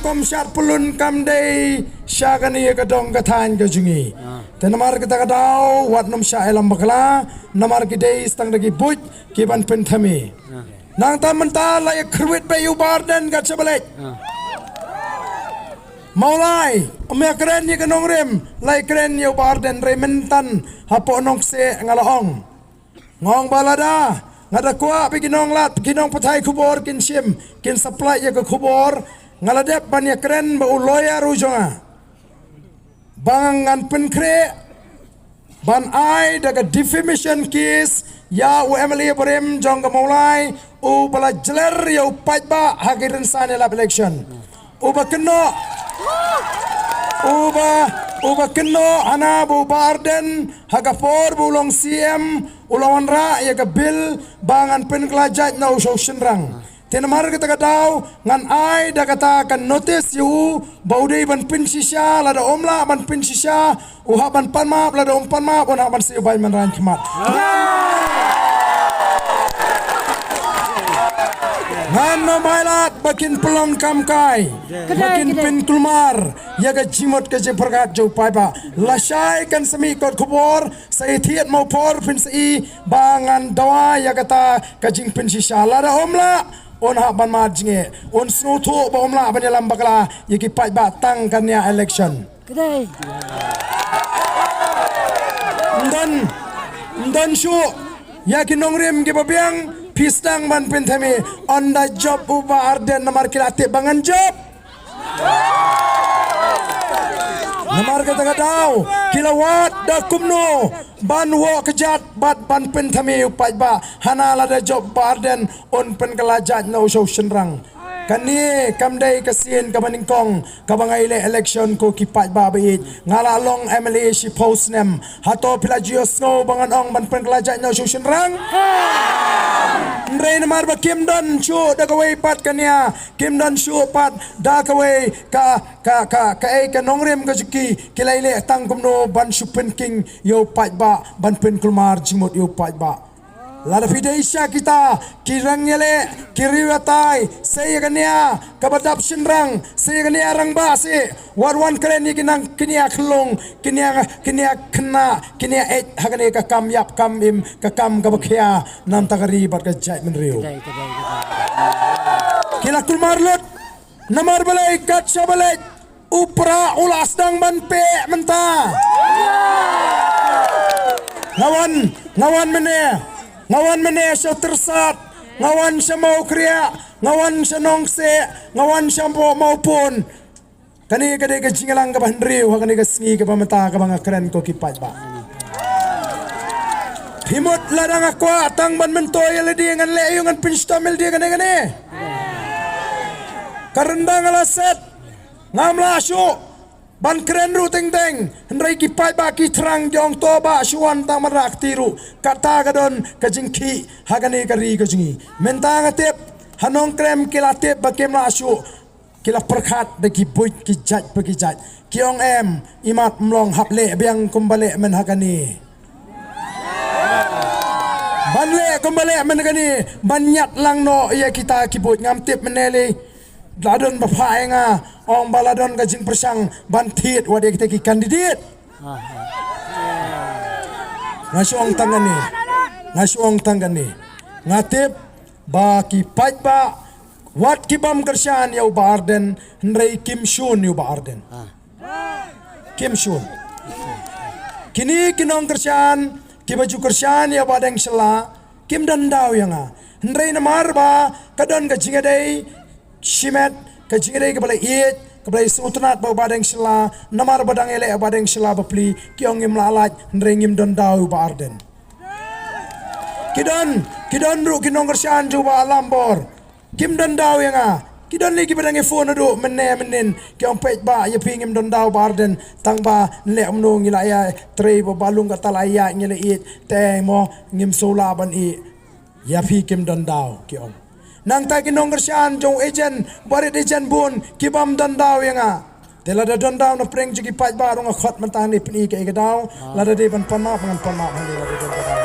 kom syat pulun kam day syagani kadong katan kajungi. Tenamar kita kadau wat nom sya elam bakla namar kidai stang dagi buj kiban pentami. Nang tamenta lay krwit pe ubar dan gat sebalek. Maulai umya keren ni kanong rem lay keren ni ubar dan rementan hapo nong se ngalaong. Ngong balada ngada kuah bikinong lat bikinong patai kubor kin sim kin supply ya ke kubor ngaladep banyak keren ba uloya rujonga bangan penkre ban ai daga defamation case ya u Emily Ibrahim jong mulai u bala jeler ya upat ba hagirin sana lab election uba keno uba keno ana bu barden haga for bulong CM ulawan ra ya ke bil bangan penkelajat na usau senrang tenamar kita kadau ngan ai da kata kan notice yu baudei ban pin sisya lada omla ban pin sisya uha ban panma lada om panma ona ban siu bai man ran khmat ngan no bailat bakin pelong kam kai bakin pin kulmar ya ga jimot ke je pergat jo pai ba lasai kan semi kot kubor sai thiet mau por pin sei bangan dawa ya kata kajing pin sisya lada omla on ha ban ma jinge on snow tho ba omla ban lam bakla yiki pai ba tang kan ya election kedai ndan shu ya kinong rem ge babiang pistang ban penthami on the job uba arden namar kilate bangan job namar kata kadau kilawat da kumno ban wo kejat bat ban penthami upai ba hanala da job barden on pen kelajat na usau senrang kani kamdai kasin kamaningkong kabangaile election ko kipat ba bait ngala long Emily si post nem hato pilajio snow bangan ong ban pen kelajat na usau senrang Ndray namar ba Kim Don Chu da kaway pat kanya Kim Don Chu pat da kaway ka ay kanongrem ka juki kilayle tang kumno ban supen king yo pat ba ban pen kulmar jimot yo pat ba lada fideisha kita kirang yele kiriwatai saya kanya kabadap sinrang saya kanya rang ba si warwan keren ni kinang kinia kelong kinia kena kinia et hagane ka kam yap kam im ka kam ka bakya nam takari bat ka jai menriu kila kulmarlut namar balai kat sabalai upra ulas dang ban pe menta ngawan mene so tersat ngawan sa mau kriya ngawan sa nongse ngawan sa maupun kani kadai ka jingalang ka bandriu kani ka singi ka pamata ka mga keren ko kipat ba himot ladang ako atang ban mentoy ladi ngan leyo ngan pinstamil dia kani karendang alaset ngamla asyo ban keren ru teng hendrai kipai ba ki terang jong to ba suan ta marak tiru kata gadon kajingki hagane kari kajingi mentang atep hanong krem kilatep ba kemla asu kila perkhat de ki boy ki jat bagi jat kiong em imat mlong haple biang kumbale men hagani banle kumbale men hagani banyat lang no ya kita kibut ngamtep menele ladon bapak nga ong baladon kajing persang bantit wadi kita ki kandidat ngasuang tangan ni ngatip ba ki pait ba wat kibam kersan yau ba arden hendrai kim shun yau ba arden kim shun kini kinong kersan ki baju kersan yau ba deng sela kim dandau yang hendrai namar ba kadon kajing adai Shimet kajingere ke balai iet ke balai sutunat ba badeng sela namar badang ele badeng sela bapli kiong ngim lalat nrengim don dau ba arden kidon ru kinong kersan juba alambor kim don dau yang kidon lagi badang phone adu menin kiong pet ba ya pingim don dau ba arden tang ba le amno ngila ya tre ba balung ka talaya ngile iet te mo ngim sola ban i ya pi kim don dau kiong nang ta kinong kersan jong agent barit agent bun kibam dandaw yang tela da dandaw na preng jugi pat ba rong khot man tani pni ke daw la da de ban panma pangan panma handi la de